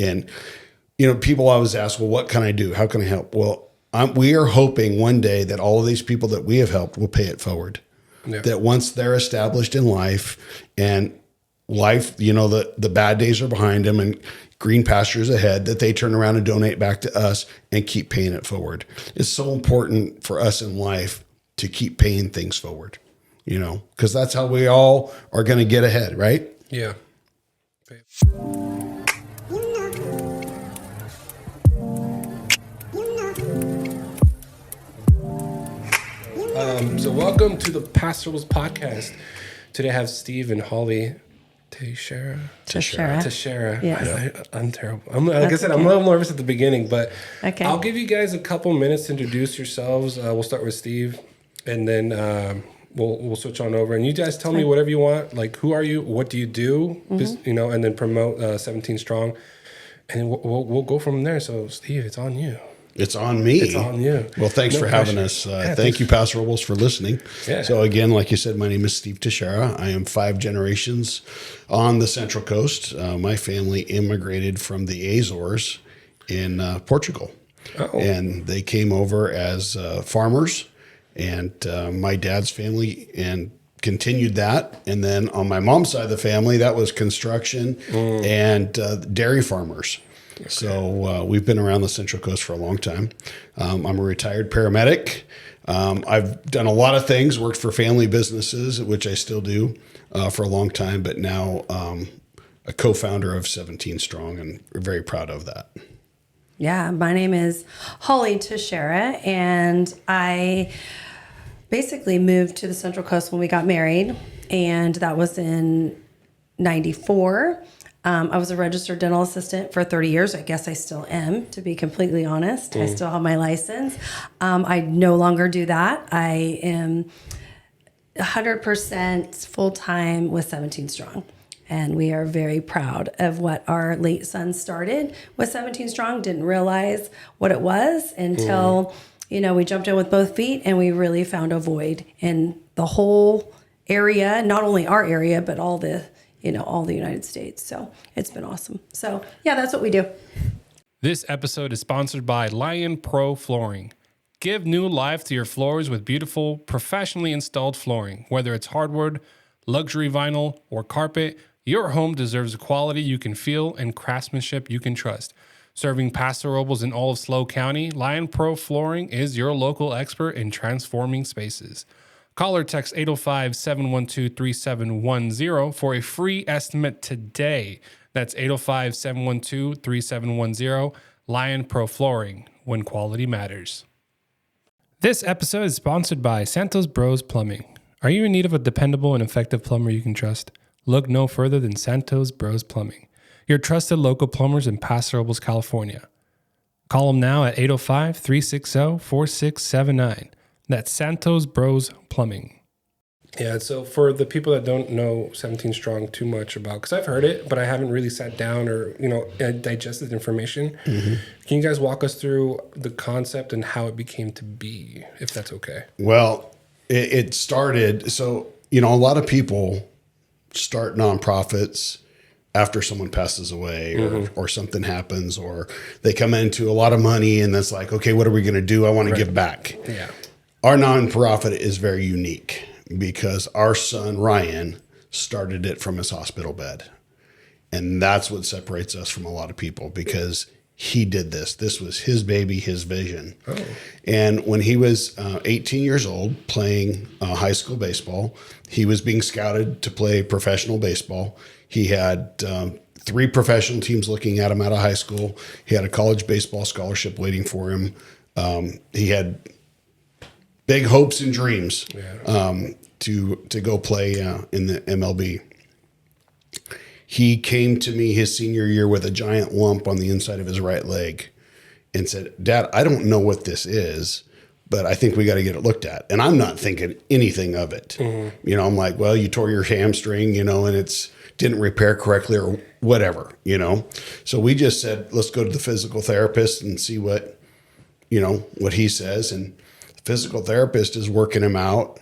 And, people always ask, well, what can I do? How can I help? Well, we are hoping one day that all of these people that we have helped will pay it forward. Yeah. That once they're established in life and life, the bad days are behind them and green pastures ahead, that they turn around and donate back to us and keep paying it forward. It's so important for us in life to keep paying things forward, because that's how we all are going to get ahead, right? Yeah. So welcome to the Paso Robles Podcast. Today I have Steve and Holly Teixeira. Yes. I'm terrible. Like I said, I'm a little nervous at the beginning, but okay. I'll give you guys a couple minutes to introduce yourselves. We'll start with Steve, and then we'll switch on over. And you guys tell me whatever you want. Like, who are you? What do you do? And then promote 17 Strong, and we'll go from there. So, Steve, it's on you. It's on me. It's on you. Well, thanks for having us. Thank you, Paso Robles, for listening. Yeah. So again, like you said, my name is Steve Teixeira. I am 5 generations on the Central Coast. My family immigrated from the Azores in Portugal. Oh. And they came over as farmers, and my dad's family and continued that. And then on my mom's side of the family, that was construction and dairy farmers. Okay. So we've been around the Central Coast for a long time. I'm a retired paramedic. I've done a lot of things, worked for family businesses, which I still do for a long time, but now a co-founder of 17 Strong, and we're very proud of that. Yeah, my name is Holly Teixeira, and I basically moved to the Central Coast when we got married, and that was in 94. I was a registered dental assistant for 30 years. I guess I still am, to be completely honest. I still have my license. I no longer do that. I am 100% full-time with 17 Strong. And we are very proud of what our late son started with 17 Strong. Didn't realize what it was until, we jumped in with both feet, and we really found a void in the whole area, not only our area, but all the United States. So it's been awesome. So yeah, that's what we do. This episode is sponsored by Lion Pro Flooring. Give new life to your floors with beautiful, professionally installed flooring. Whether it's hardwood, luxury vinyl, or carpet, your home deserves quality you can feel and craftsmanship you can trust. Serving Paso Robles in all of SLO County, Lion Pro Flooring is your local expert in transforming spaces. Call or text 805-712-3710 for a free estimate today. That's 805-712-3710. Lion Pro Flooring, when quality matters. This episode is sponsored by Santos Bros Plumbing. Are you in need of a dependable and effective plumber you can trust? Look no further than Santos Bros Plumbing, your trusted local plumbers in Paso Robles, California. Call them now at 805-360-4679. That's Santos Bros Plumbing. Yeah, so for the people that don't know 17 Strong too much about, because I've heard it, but I haven't really sat down or, digested information. Mm-hmm. Can you guys walk us through the concept and how it became to be, if that's okay? Well, it started, so, a lot of people start nonprofits after someone passes away or something happens, or they come into a lot of money and that's like, okay, what are we going to do? I want to give back. Yeah. Our nonprofit is very unique because our son, Ryan, started it from his hospital bed. And that's what separates us from a lot of people, because he did this. This was his baby, his vision. Oh. And when he was 18 years old, playing high school baseball, he was being scouted to play professional baseball. He had 3 professional teams looking at him out of high school. He had a college baseball scholarship waiting for him. He had big hopes and dreams to go play in the MLB. He came to me his senior year with a giant lump on the inside of his right leg and said, "Dad, I don't know what this is, but I think we got to get it looked at." And I'm not thinking anything of it. Mm-hmm. I'm like, well, you tore your hamstring, and it's didn't repair correctly or whatever, So we just said, let's go to the physical therapist and see what he says. And the physical therapist is working him out.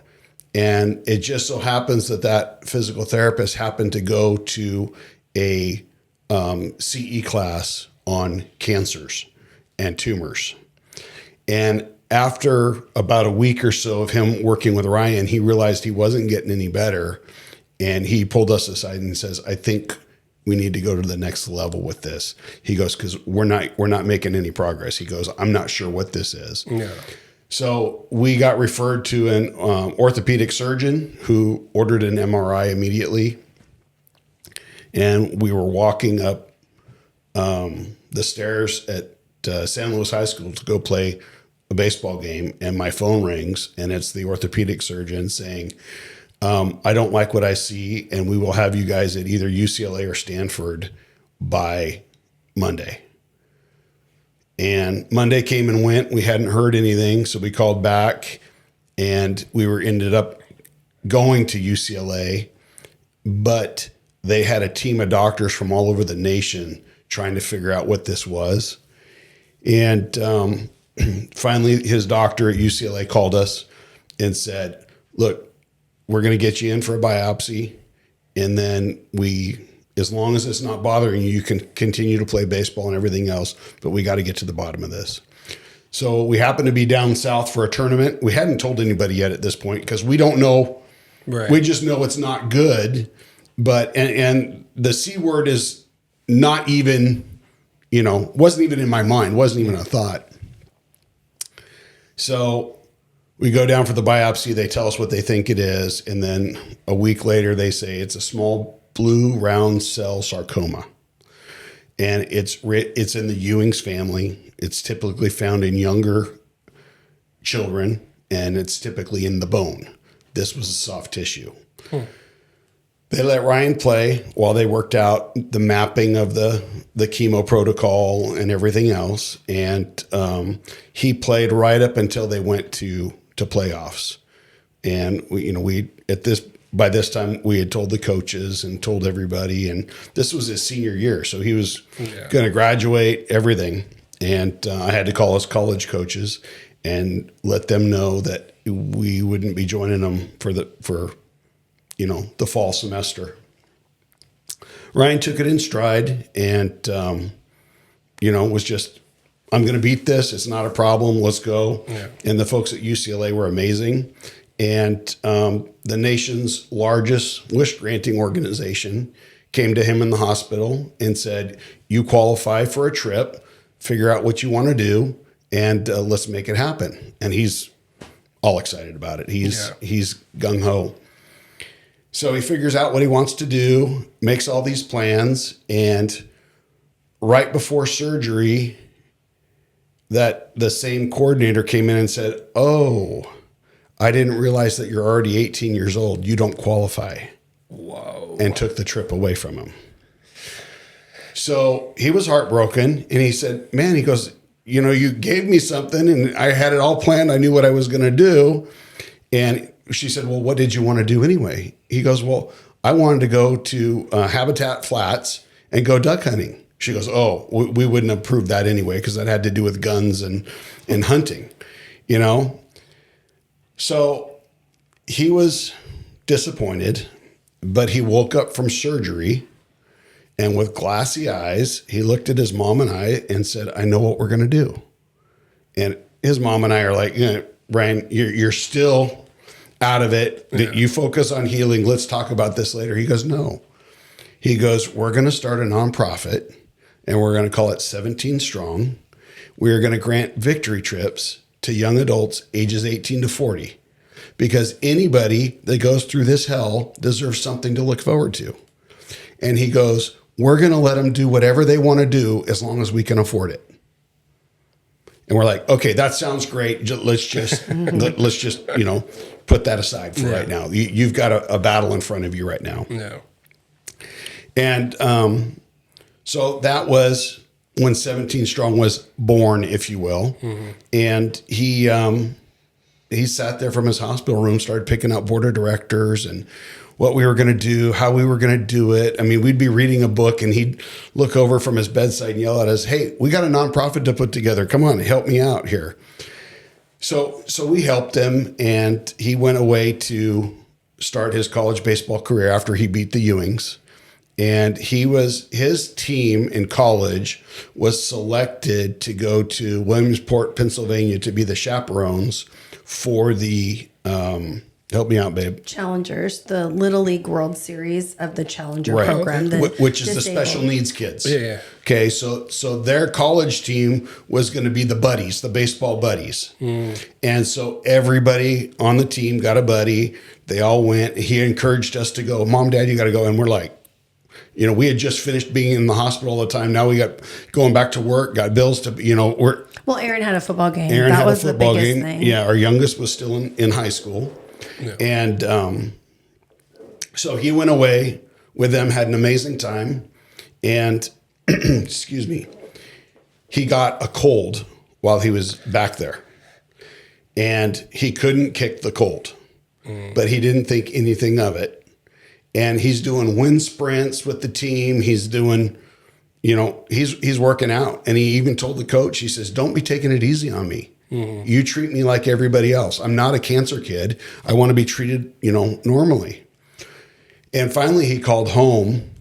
And it just so happens that physical therapist happened to go to a CE class on cancers and tumors. And after about a week or so of him working with Ryan, he realized he wasn't getting any better. And he pulled us aside and says, I think we need to go to the next level with this. He goes, because we're not making any progress. He goes, I'm not sure what this is. Yeah. So we got referred to an orthopedic surgeon who ordered an MRI immediately. And we were walking up the stairs at San Luis High School to go play a baseball game, and my phone rings, and it's the orthopedic surgeon saying, I don't like what I see, and we will have you guys at either UCLA or Stanford by Monday. And Monday came and went. We hadn't heard anything, so we called back, and we ended up going to UCLA, but they had a team of doctors from all over the nation trying to figure out what this was. And finally, his doctor at UCLA called us and said, look, we're going to get you in for a biopsy. And then as long as it's not bothering you, you can continue to play baseball and everything else. But we got to get to the bottom of this. So we happened to be down south for a tournament. We hadn't told anybody yet at this point because we don't know. Right. We just know it's not good. But, and the C word is not even, wasn't even in my mind, wasn't even a thought. So we go down for the biopsy. They tell us what they think it is. And then a week later, they say it's a small blue round cell sarcoma. And it's in the Ewing's family. It's typically found in younger children, and it's typically in the bone. This was a soft tissue. They let Ryan play while they worked out the mapping of the chemo protocol and everything else. And he played right up until they went to playoffs. And by this time we had told the coaches and told everybody, and this was his senior year. So he was going to graduate, everything. And I had to call his college coaches and let them know that we wouldn't be joining them for the fall semester. Ryan took it in stride and, was just, I'm going to beat this. It's not a problem. Let's go. Yeah. And the folks at UCLA were amazing. And the nation's largest wish granting organization came to him in the hospital and said, you qualify for a trip, figure out what you want to do, and let's make it happen. And he's all excited about it. He's gung ho. So he figures out what he wants to do, makes all these plans, and right before surgery, that the same coordinator came in and said, oh, I didn't realize that you're already 18 years old. You don't qualify. Whoa. And took the trip away from him. So he was heartbroken, and he said, man, he goes, you gave me something, and I had it all planned. I knew what I was going to do. And she said, well, what did you want to do anyway? He goes, well, I wanted to go to Habitat Flats and go duck hunting. She goes, oh, we wouldn't approve that anyway because that had to do with guns and hunting, So he was disappointed, but he woke up from surgery, and with glassy eyes, he looked at his mom and I and said, I know what we're going to do. And his mom and I are like, Brian, you're still out of it. Yeah. You focus on healing. Let's talk about this later. He goes, no. He goes, we're going to start a nonprofit, and we're going to call it 17 Strong. We're going to grant victory trips to young adults ages 18 to 40, because anybody that goes through this hell deserves something to look forward to. And he goes, we're going to let them do whatever they want to do as long as we can afford it. And we're like, okay, that sounds great. Let's just put that aside for right now. You've got a battle in front of you right now. No. And so that was when 17 Strong was born, if you will. Mm-hmm. And he sat there from his hospital room, started picking out board of directors and what we were going to do, how we were going to do it. I mean, we'd be reading a book and he'd look over from his bedside and yell at us, hey, we got a nonprofit to put together. Come on, help me out here. So we helped him, and he went away to start his college baseball career after he beat the Ewings. And his team in college was selected to go to Williamsport, Pennsylvania to be the chaperones for the, help me out, babe. Challengers, the Little League World Series of the Challenger program. Which is the special needs kids. Yeah. Okay, so their college team was going to be the buddies, the baseball buddies. And so everybody on the team got a buddy. They all went. He encouraged us to go. Mom, Dad, you got to go. And we're like, we had just finished being in the hospital all the time. Now we got going back to work, got bills to, Well, Aaron had a football game. Aaron that had was a football the biggest game. thing. Yeah, our youngest was still in high school. Yeah. And so he went away with them, had an amazing time. And, excuse me, he got a cold while he was back there. And he couldn't kick the cold, but he didn't think anything of it. And he's doing wind sprints with the team. He's doing, he's working out. And he even told the coach, he says, don't be taking it easy on me. You treat me like everybody else. I'm not a cancer kid. I want to be treated, normally. And finally he called home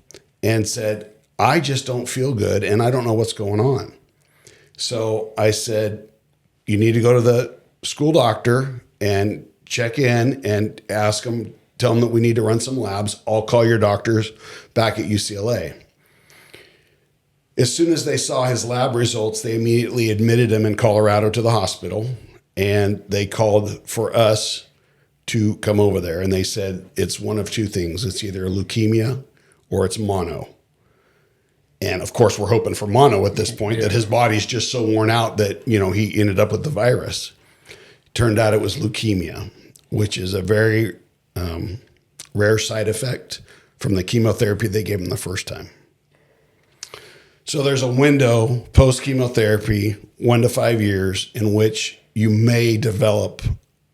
and said, I just don't feel good and I don't know what's going on. So I said, you need to go to the school doctor and check in and ask him, tell them that we need to run some labs. I'll call your doctors back at UCLA. As soon as they saw his lab results, they immediately admitted him in Colorado to the hospital, and they called for us to come over there. And they said, it's one of two things. It's either leukemia or it's mono. And of course, we're hoping for mono at this point, that his body's just so worn out that, he ended up with the virus. Turned out it was leukemia, which is a very rare side effect from the chemotherapy they gave him the first time. So there's a window post-chemotherapy, 1 to 5 years, in which you may develop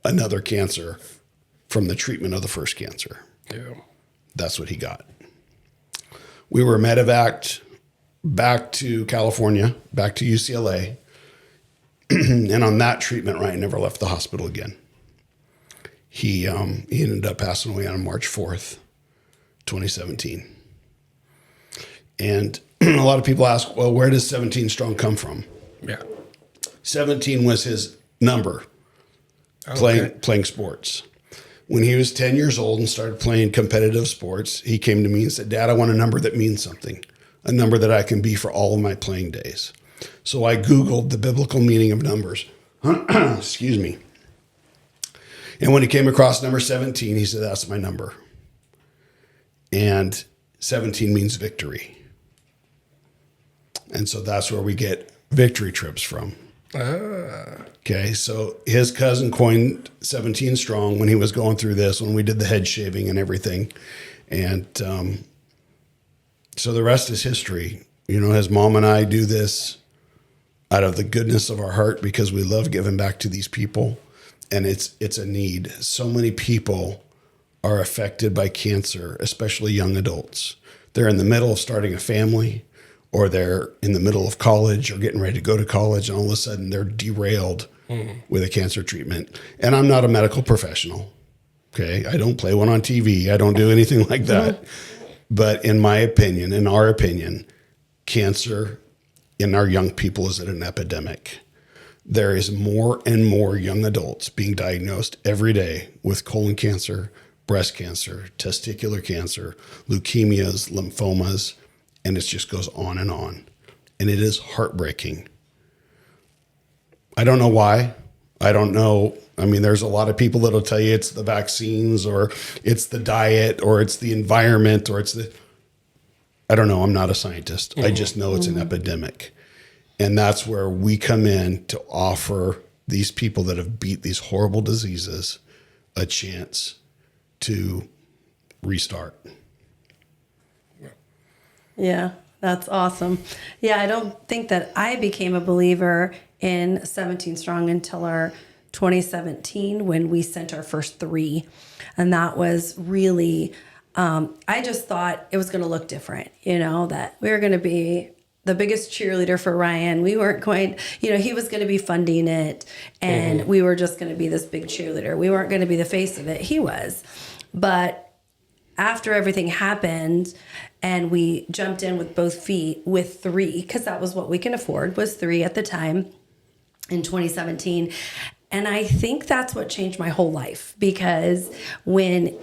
another cancer from the treatment of the first cancer. Yeah. That's what he got. We were medevaced back to California, back to UCLA. And on that treatment, Ryan never left the hospital again. He ended up passing away on March 4th, 2017. And a lot of people ask, well, where does 17 strong come from? Yeah. 17 was his number playing sports. When he was 10 years old and started playing competitive sports, he came to me and said, Dad, I want a number that means something, a number that I can be for all of my playing days. So I Googled the biblical meaning of numbers. Excuse me. And when he came across number 17, he said, that's my number. And 17 means victory. And so that's where we get victory trips from. Okay, so his cousin coined 17 strong when he was going through this, when we did the head shaving and everything. And so the rest is history. His mom and I do this out of the goodness of our heart because we love giving back to these people. And it's a need. So many people are affected by cancer, especially young adults. They're in the middle of starting a family, or they're in the middle of college or getting ready to go to college, and all of a sudden they're derailed with a cancer treatment. And I'm not a medical professional. Okay. I don't play one on TV. I don't do anything like that. But in my opinion, in our opinion, cancer in our young people is at an epidemic. There is more and more young adults being diagnosed every day with colon cancer, breast cancer, testicular cancer, leukemias, lymphomas, and it just goes on. And it is heartbreaking. I don't know why. I don't know. I mean, there's a lot of people that'll tell you it's the vaccines or it's the diet or it's the environment or I don't know. I'm not a scientist. I just know it's an epidemic. And that's where we come in to offer these people that have beat these horrible diseases a chance to restart. Yeah, that's awesome. Yeah, I don't think that I became a believer in 17 Strong until our 2017 when we sent our first 3. And that was really, I just thought it was going to look different, that we were going to be the biggest cheerleader for Ryan. We weren't going, he was going to be funding it and we were just going to be this big cheerleader. We weren't going to be the face of it. He was. But after everything happened And we jumped in with both feet with 3, because that was what we can afford, was 3 at the time in 2017. And I think that's what changed my whole life, because when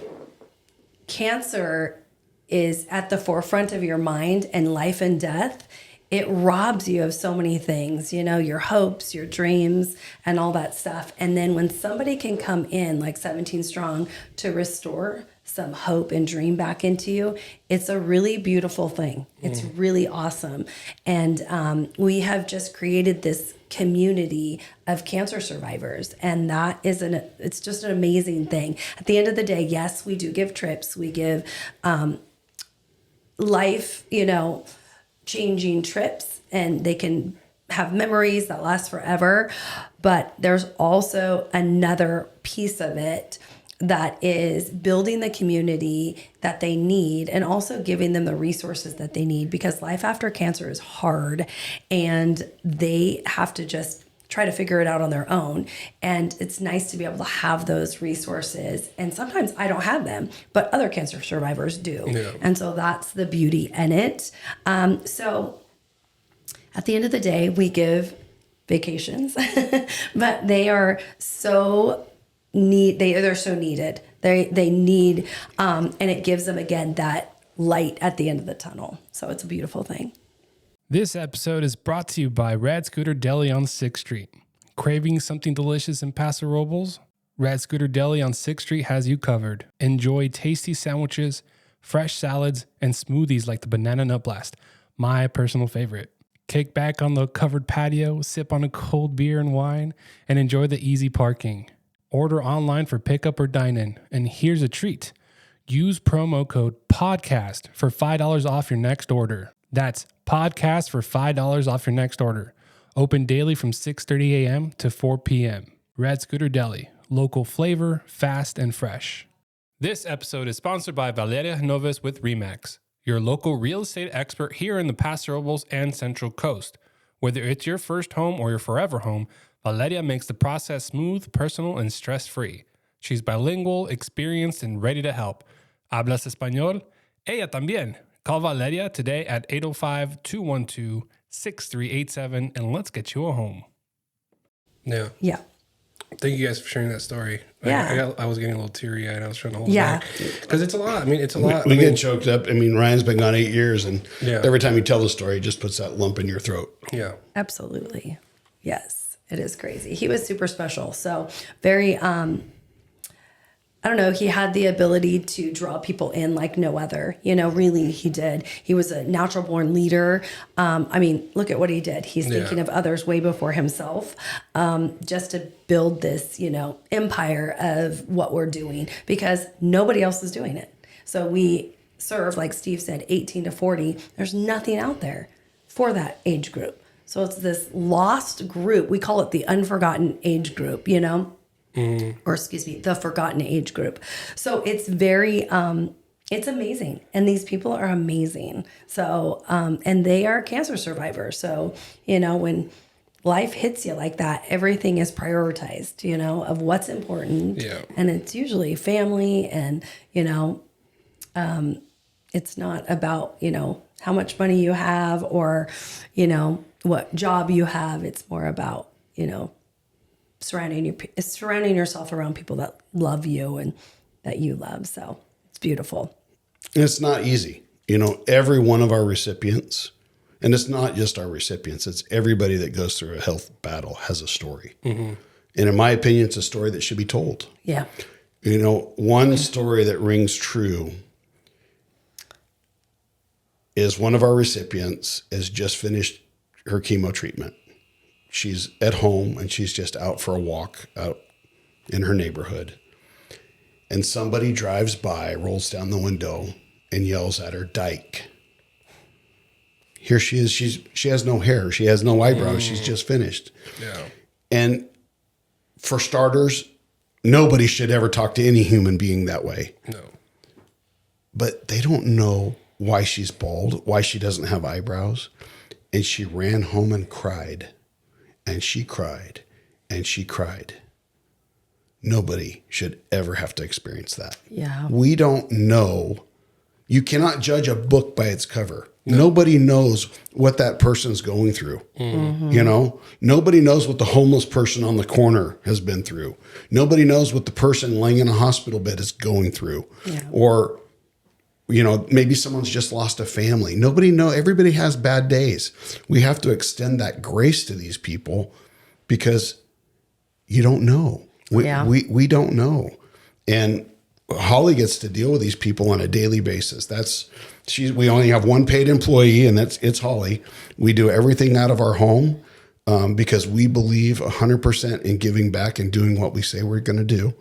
cancer is at the forefront of your mind and life and death, it robs you of so many things, your hopes, your dreams, and all that stuff. And then when somebody can come in like 17 Strong to restore some hope and dream back into you, it's a really beautiful thing. It's really awesome. And we have just created this community of cancer survivors, and that is it's just an amazing thing. At the end of the day, yes, we do give trips. We give life, changing trips, and they can have memories that last forever. But there's also another piece of it that is building the community that they need, and also giving them the resources that they need, because life after cancer is hard and they have to just try to figure it out on their own. And it's nice to be able to have those resources. And sometimes I don't have them, but other cancer survivors do. Yeah. And so that's the beauty in it. So at the end of the day, we give vacations, but they are so they're so needed. They need, and it gives them, again, that light at the end of the tunnel. So it's a beautiful thing. This episode is brought to you by Rad Scooter Deli on 6th Street. Craving something delicious in Paso Robles? Rad Scooter Deli on 6th Street has you covered. Enjoy tasty sandwiches, fresh salads, and smoothies like the Banana Nut Blast, my personal favorite. Kick back on the covered patio, sip on a cold beer and wine, and enjoy the easy parking. Order online for pickup or dine-in. And here's a treat. Use promo code PODCAST for $5 off your next order. That's PODCAST for $5 off your next order. Open daily from 6:30 a.m. to 4 p.m. Rad Scooter Deli. Local flavor, fast and fresh. This episode is sponsored by Valeria Noves with RE/MAX, your local real estate expert here in the Paso Robles and Central Coast. Whether it's your first home or your forever home, Valeria makes the process smooth, personal, and stress-free. She's bilingual, experienced, and ready to help. ¿Hablas español? Ella también. Call Valeria today at 805-212-6387, and let's get you a home. Yeah. Thank you guys for sharing that story. Yeah. I was getting a little teary-eyed. I was trying to hold it back. Because it's a lot. I mean, it's a lot. We get choked up. I mean, Ryan's been gone 8 years, and Yeah. every time you tell the story, it just puts that lump in your throat. Yeah. Absolutely. Yes. It is crazy. He was super special. So very, I don't know, he had the ability to draw people in like no other, really he did. He was a natural born leader. I mean, look at what he did. He's thinking of others way before himself, just to build this, empire of what we're doing, because nobody else is doing it. So we serve, like Steve said, 18 to 40. There's nothing out there for that age group. So it's this lost group. We call it the unforgotten age group, or excuse me, the forgotten age group. So it's very, it's amazing. And these people are amazing. So, and they are cancer survivors. So, when life hits you like that, everything is prioritized, of what's important. Yeah. And it's usually family and, it's not about, how much money you have or, what job you have. It's more about, surrounding yourself around people that love you and that you love. So it's beautiful. And it's not easy. Every one of our recipients, and it's not just our recipients, it's everybody that goes through a health battle has a story. Mm-hmm. And in my opinion, it's a story that should be told. Yeah. One story that rings true is one of our recipients has just finished her chemo treatment. She's at home and she's just out for a walk out in her neighborhood. And somebody drives by, rolls down the window and yells at her, "Dyke." Here she is. She has no hair. She has no eyebrows. She's just finished. Yeah. And for starters, nobody should ever talk to any human being that way. No. But they don't know why she's bald, why she doesn't have eyebrows. And she ran home and cried. And she cried. And she cried. Nobody should ever have to experience that. Yeah. We don't know, You cannot judge a book by its cover. Nobody knows what that person's going through. You know, nobody knows what the homeless person on the corner has been through. Nobody knows what the person laying in a hospital bed is going through. Or, you know, maybe someone's just lost a family. Everybody has bad days. We have to extend that grace to these people because you don't know. We don't know. And Holly gets to deal with these people on a daily basis. We only have one paid employee, and it's Holly. We do everything out of our home because we believe 100% in giving back and doing what we say we're going to do.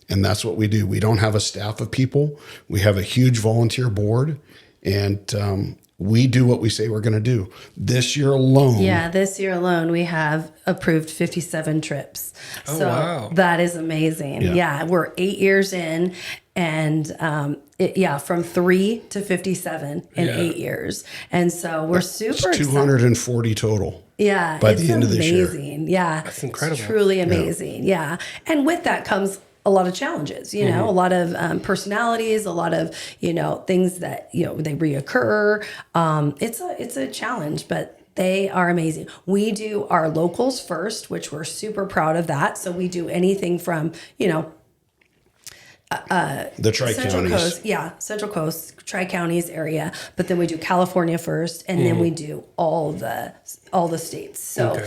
And that's what we do. We don't have a staff of people. We have a huge volunteer board, and we do what we say we're going to do. This year alone. Yeah, this year alone, we have approved 57 trips. Oh, so wow. That is amazing. Yeah, we're 8 years in, and from 3 to 57 in 8 years. And so we're super excited. 240 total. Yeah, by the end of this year. Amazing. Yeah, that's incredible. It's truly amazing. Yeah, and with that comes a lot of challenges, you know, a lot of personalities, a lot of, you know, things that, you know, they reoccur. It's a challenge, but they are amazing. We do our locals first, which we're super proud of that. So we do anything from, you know, the Tri-Counties. Central Coast, Tri-Counties area. But then we do California first, and then we do all the states. So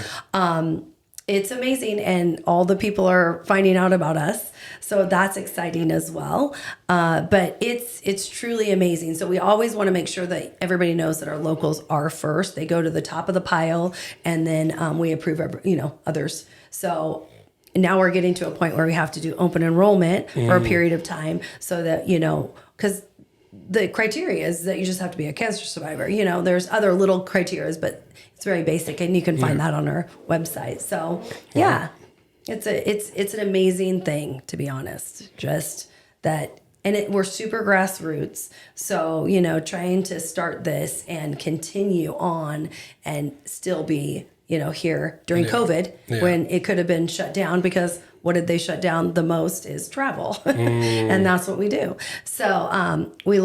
it's amazing, and all the people are finding out about us. So that's exciting as well. But it's truly amazing. So we always want to make sure that everybody knows that our locals are first. They go to the top of the pile, and then we approve, others. So now we're getting to a point where we have to do open enrollment for a period of time so that, you know, because the criteria is that you just have to be a cancer survivor. You know, there's other little criterias, but it's very basic, and you can find that on our website. So it's an amazing thing, to be honest. Just that, and we're super grassroots. So, you know, trying to start this and continue on and still be, you know, here during COVID when it could have been shut down, because what did they shut down the most is travel. And that's what we do. So we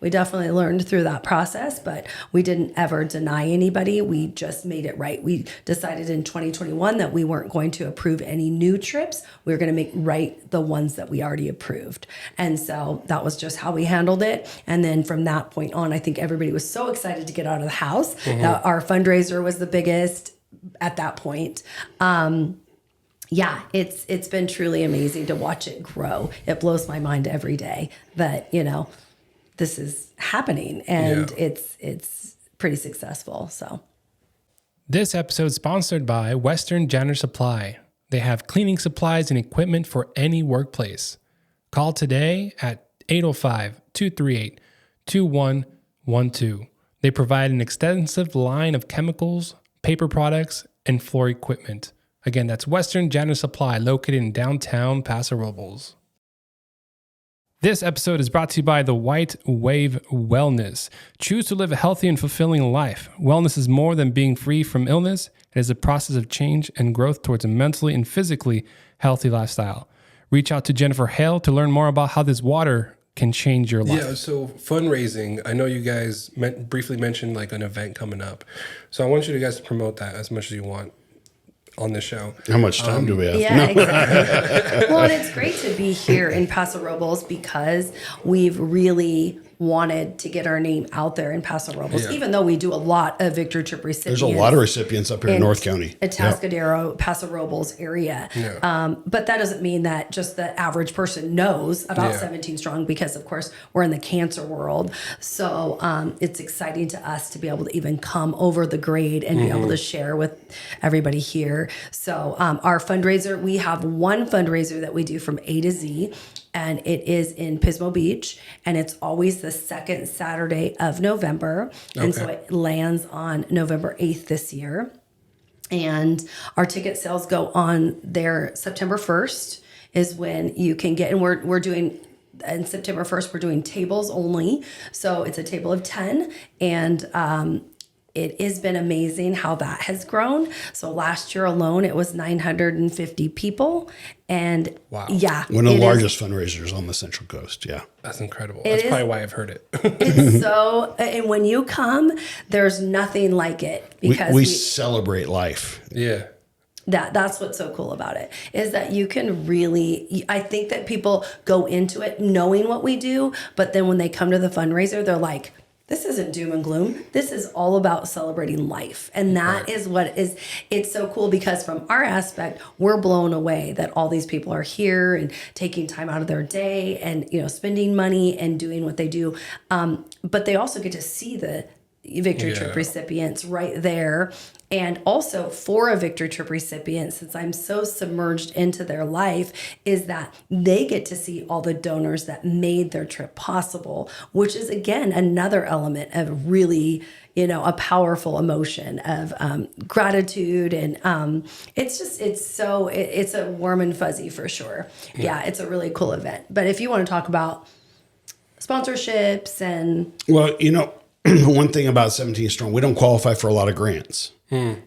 definitely learned through that process, but we didn't ever deny anybody. We just made it right. We decided in 2021 that we weren't going to approve any new trips. We were going to make right the ones that we already approved. And so that was just how we handled it. And then from that point on, I think everybody was so excited to get out of the house that our fundraiser was the biggest at that point. It's been truly amazing to watch it grow. It blows my mind every day that, you know, this is happening, and it's pretty successful. So this episode is sponsored by Western Janitor Supply. They have cleaning supplies and equipment for any workplace. Call today at 805-238-2112. They provide an extensive line of chemicals, paper products, and floor equipment. Again, that's Western Janitor Supply, located in downtown Paso Robles. This episode is brought to you by the White Wave Wellness. Choose to live a healthy and fulfilling life. Wellness is more than being free from illness. It is a process of change and growth towards a mentally and physically healthy lifestyle. Reach out to Jennifer Hale to learn more about how this water can change your life. Yeah, so fundraising, I know you guys briefly mentioned like an event coming up. So I want you guys to promote that as much as you want on the show. How much time do we have? Yeah, exactly. Well, and it's great to be here in Paso Robles because we've really wanted to get our name out there in Paso Robles, even though we do a lot of Victory Trip recipients. There's a lot of recipients up here in North County. Atascadero, Paso Robles area. But that doesn't mean that just the average person knows about 17 Strong, because, of course, we're in the cancer world. So it's exciting to us to be able to even come over the grade and be able to share with everybody here. So our fundraiser, we have one fundraiser that we do from A to Z, and it is in Pismo Beach, and it's always the second Saturday of November. And so it lands on November 8th this year. And our ticket sales go on there September 1st is when you can get, and we're doing, and September 1st, we're doing tables only. So it's a table of 10, and it has been amazing how that has grown. So last year alone, it was 950 people. And Wow. yeah. One of the largest fundraisers on the Central Coast. Yeah. That's incredible. That's probably why I've heard it. It's so, and when you come, there's nothing like it because we celebrate life. Yeah. that's what's so cool about it is that you can really, I think that people go into it knowing what we do, but then when they come to the fundraiser, they're like, this isn't doom and gloom. This is all about celebrating life. And that is what is, it's so cool because from our aspect, we're blown away that all these people are here and taking time out of their day and, you know, spending money and doing what they do. But they also get to see the Victory Trip recipients right there. And also for a Victory Trip recipient, since I'm so submerged into their life, is that they get to see all the donors that made their trip possible, which is, again, another element of really, you know, a powerful emotion of gratitude. And it's a warm and fuzzy for sure. Yeah, it's a really cool event. But if you want to talk about sponsorships and... Well, you know, one thing about 17 Strong, we don't qualify for a lot of grants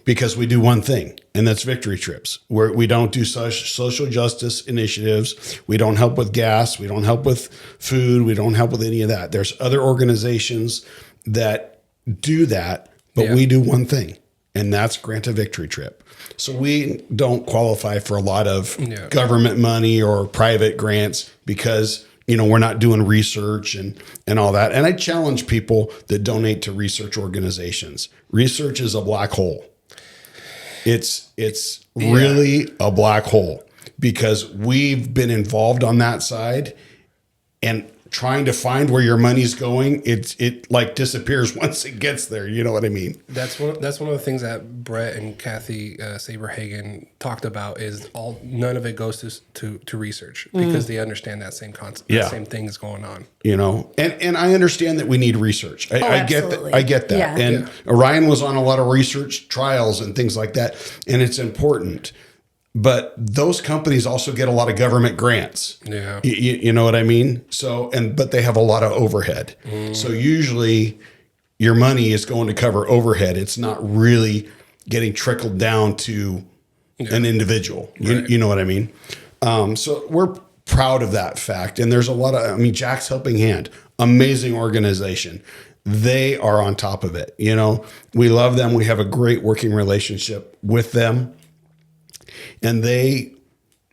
because we do one thing, and that's Victory Trips, where we don't do social justice initiatives. We don't help with gas. We don't help with food. We don't help with any of that. There's other organizations that do that, but we do one thing, and that's grant a Victory Trip. So we don't qualify for a lot of government money or private grants because, you know, we're not doing research and all that. And I challenge people that donate to research organizations. Research is a black hole. It's really a black hole because we've been involved on that side, and trying to find where your money's going, it like disappears once it gets there. You know what I mean? That's one of the things that Brett and Kathy Saberhagen talked about is none of it goes to research because they understand that same concept, that same things going on. You know, and I understand that we need research. I get that. I get that. Yeah. And Orion was on a lot of research trials and things like that, and it's important. But those companies also get a lot of government grants. Yeah. You know what I mean? So, but they have a lot of overhead. So usually your money is going to cover overhead. It's not really getting trickled down to an individual. You know what I mean? So we're proud of that fact. And there's a lot of, Jack's Helping Hand, amazing organization. They are on top of it. You know, we love them. We have a great working relationship with them. And they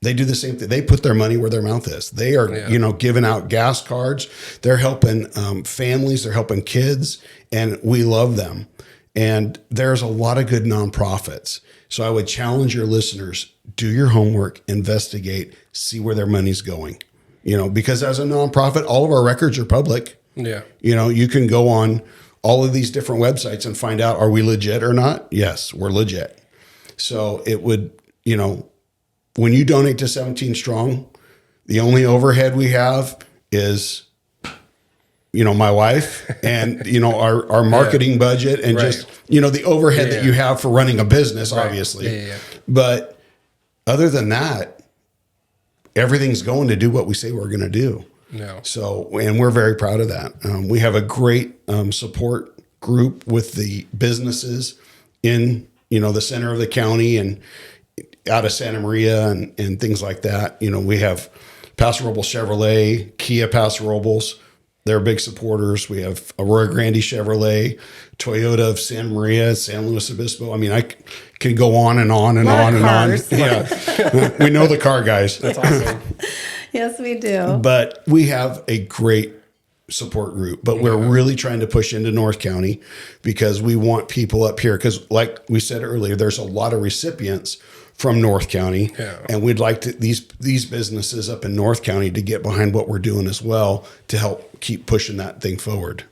do the same thing. They put their money where their mouth is. They are, giving out gas cards. They're helping families. They're helping kids. And we love them. And there's a lot of good nonprofits. So I would challenge your listeners, do your homework, investigate, see where their money's going. You know, because as a nonprofit, all of our records are public. Yeah. You know, you can go on all of these different websites and find out, are we legit or not? Yes, we're legit. So it would... You know, when you donate to 17 Strong, the only overhead we have is, you know, my wife and, you know, our marketing budget and just, you know, the overhead that you have for running a business, obviously. But other than that, everything's going to do what we say we're going to do. No. So, and we're very proud of that. We have a great support group with the businesses in, you know, the center of the county and out of Santa Maria and things like that. You know, we have Paso Robles Chevrolet, Kia Paso Robles. They're big supporters. We have Aurora Grande Chevrolet, Toyota of Santa Maria, San Luis Obispo. I mean, I can go on and on and on and on. Yeah. We know the car guys. That's awesome. Yes, we do. But we have a great support group, but we're really trying to push into North County because we want people up here. Because like we said earlier, there's a lot of recipients from North County, and we'd like these businesses up in North County to get behind what we're doing as well to help keep pushing that thing forward.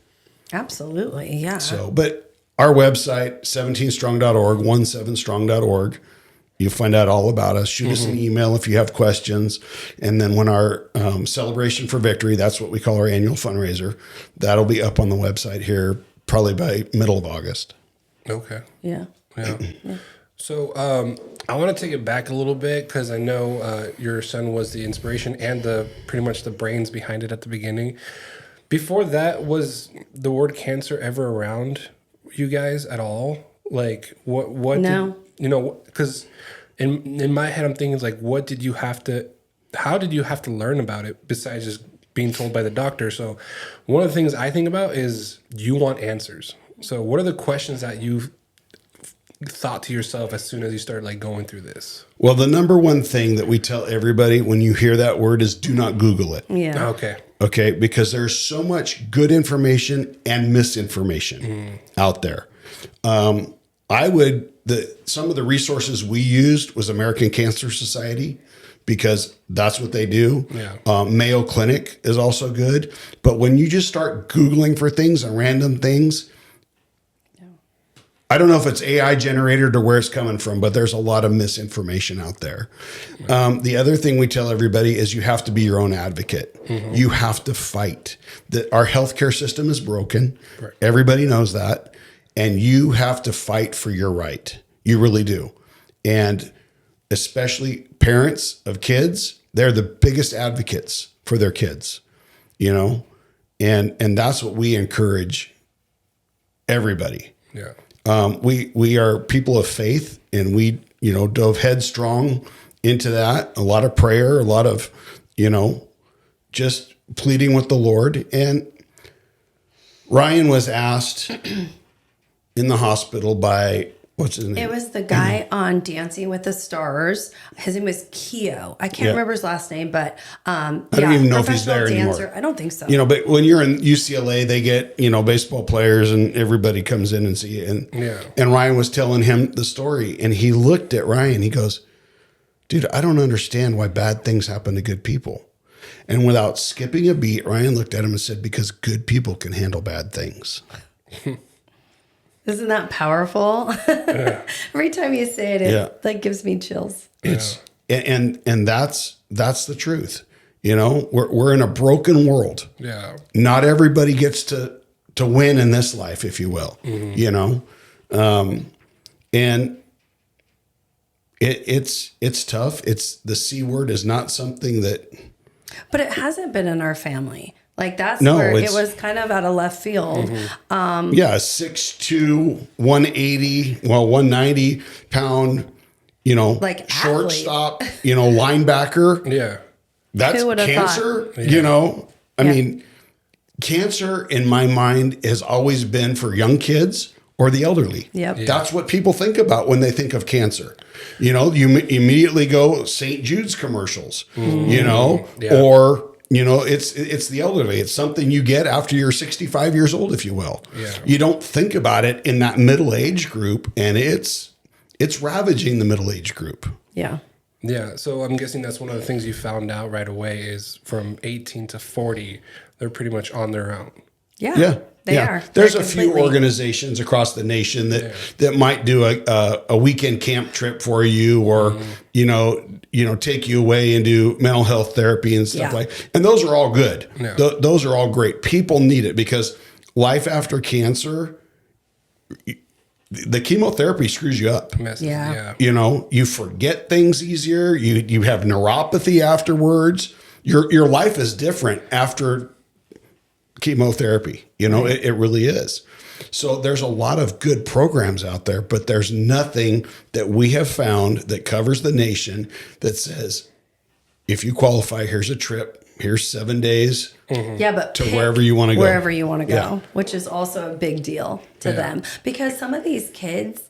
Absolutely, yeah. So, but our website, 17strong.org, 17strong.org, you'll find out all about us. Shoot us an email if you have questions. And then when our celebration for victory, that's what we call our annual fundraiser, that'll be up on the website here probably by middle of August. Okay. Yeah. So I want to take it back a little bit because I know your son was the inspiration and pretty much the brains behind it at the beginning. Before that, was the word cancer ever around you guys at all? Like what No. did, you know, because in my head I'm thinking like, how did you have to learn about it besides just being told by the doctor? So one of the things I think about is you want answers. So what are the questions that you thought to yourself as soon as you started like going through this? Well, the number one thing that we tell everybody when you hear that word is do not Google it. Yeah. Okay. Because there's so much good information and misinformation out there. Some of the resources we used was American Cancer Society, because that's what they do. Yeah. Mayo Clinic is also good. But when you just start Googling for things and random things, I don't know if it's AI generated or where it's coming from, but there's a lot of misinformation out there. The other thing we tell everybody is you have to be your own advocate. You have to fight. Our healthcare system is broken. Right. Everybody knows that. And you have to fight for your right. You really do. And especially parents of kids, they're the biggest advocates for their kids, you know? And that's what we encourage everybody. Yeah. We are people of faith, and we, dove headstrong into that. A lot of prayer, a lot of, just pleading with the Lord. And Ryan was asked in the hospital by, what's his name? It was the guy on Dancing with the Stars. His name was Keo. I can't remember his last name, but I don't even know if he's there anymore. I don't think so. But when you're in UCLA, they get, baseball players and everybody comes in and see it. And Ryan was telling him the story, and he looked at Ryan. He goes, dude, I don't understand why bad things happen to good people. And without skipping a beat, Ryan looked at him and said, because good people can handle bad things. Isn't that powerful? Every time you say it, it like gives me chills. It's and that's the truth. We're in a broken world. Yeah. Not everybody gets to win in this life, if you will. And it's tough. It's the C word is not something that. But it hasn't been in our family. Like that's No, where it was kind of out of left field. 6'2", 180, 190 pound, like shortstop, linebacker. Yeah. That's Who would've cancer, thought? I mean, cancer in my mind has always been for young kids or the elderly. Yep. That's what people think about when they think of cancer. You immediately go St. Jude's commercials, or it's the elderly. It's something you get after you're 65 years old, if you will. Yeah. You don't think about it in that middle age group, and it's ravaging the middle age group. Yeah. Yeah. So I'm guessing that's one of the things you found out right away is from 18 to 40, they're pretty much on their own. Yeah. They are. There's They're a few completely- organizations across the nation that might do a weekend camp trip for you, or take you away and do mental health therapy and stuff and those are all good. Yeah. Those are all great. People need it because life after cancer, the chemotherapy screws you up. Yeah. You forget things easier. You have neuropathy afterwards. Your life is different after chemotherapy. It really is. So there's a lot of good programs out there, but there's nothing that we have found that covers the nation that says, if you qualify, here's a trip, here's 7 days. Yeah, but to wherever you want to go. Wherever you want to go, Yeah. which is also a big deal to them, because some of these kids,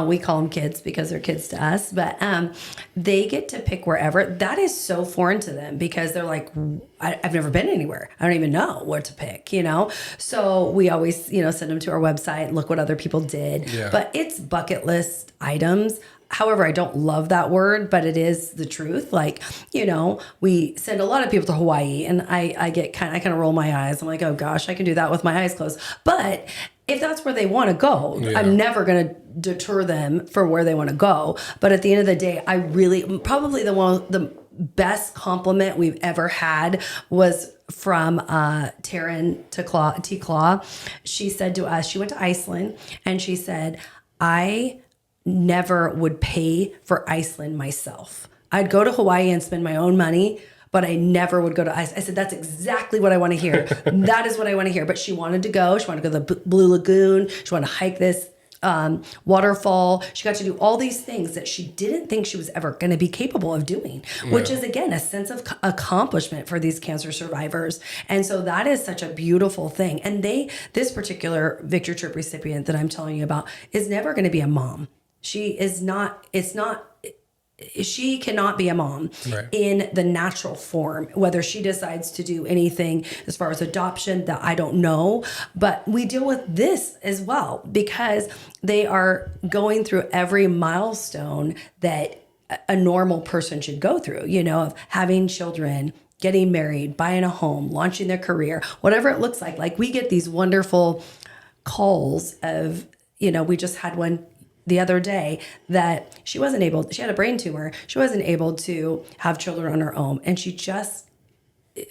we call them kids because they're kids to us, but they get to pick wherever. That is so foreign to them because they're like, I've never been anywhere. I don't even know where to pick, So we always, send them to our website, look what other people did. Yeah. But it's bucket list items. However, I don't love that word, but it is the truth. Like, we send a lot of people to Hawaii, and I kind of roll my eyes. I'm like, oh gosh, I can do that with my eyes closed. But if that's where they want to go, I'm never going to deter them for where they want to go. But at the end of the day, I really, probably the best compliment we've ever had was from Taryn T. Claw. She said to us, she went to Iceland, and she said, I never would pay for Iceland myself. I'd go to Hawaii and spend my own money, but I never would go to ice. I said, that's exactly what I want to hear. That is what I want to hear. But she wanted to go. She wanted to go to the Blue Lagoon. She wanted to hike this waterfall. She got to do all these things that she didn't think she was ever going to be capable of doing, which is, again, a sense of accomplishment for these cancer survivors. And so that is such a beautiful thing. And this particular Victory Trip recipient that I'm telling you about is never going to be a mom. She cannot be a mom in the natural form, whether she decides to do anything as far as adoption that I don't know. But we deal with this as well because they are going through every milestone that a normal person should go through, of having children, getting married, buying a home, launching their career, whatever it looks like. Like we get these wonderful calls of, we just had one the other day that she had a brain tumor. She wasn't able to have children on her own. And she just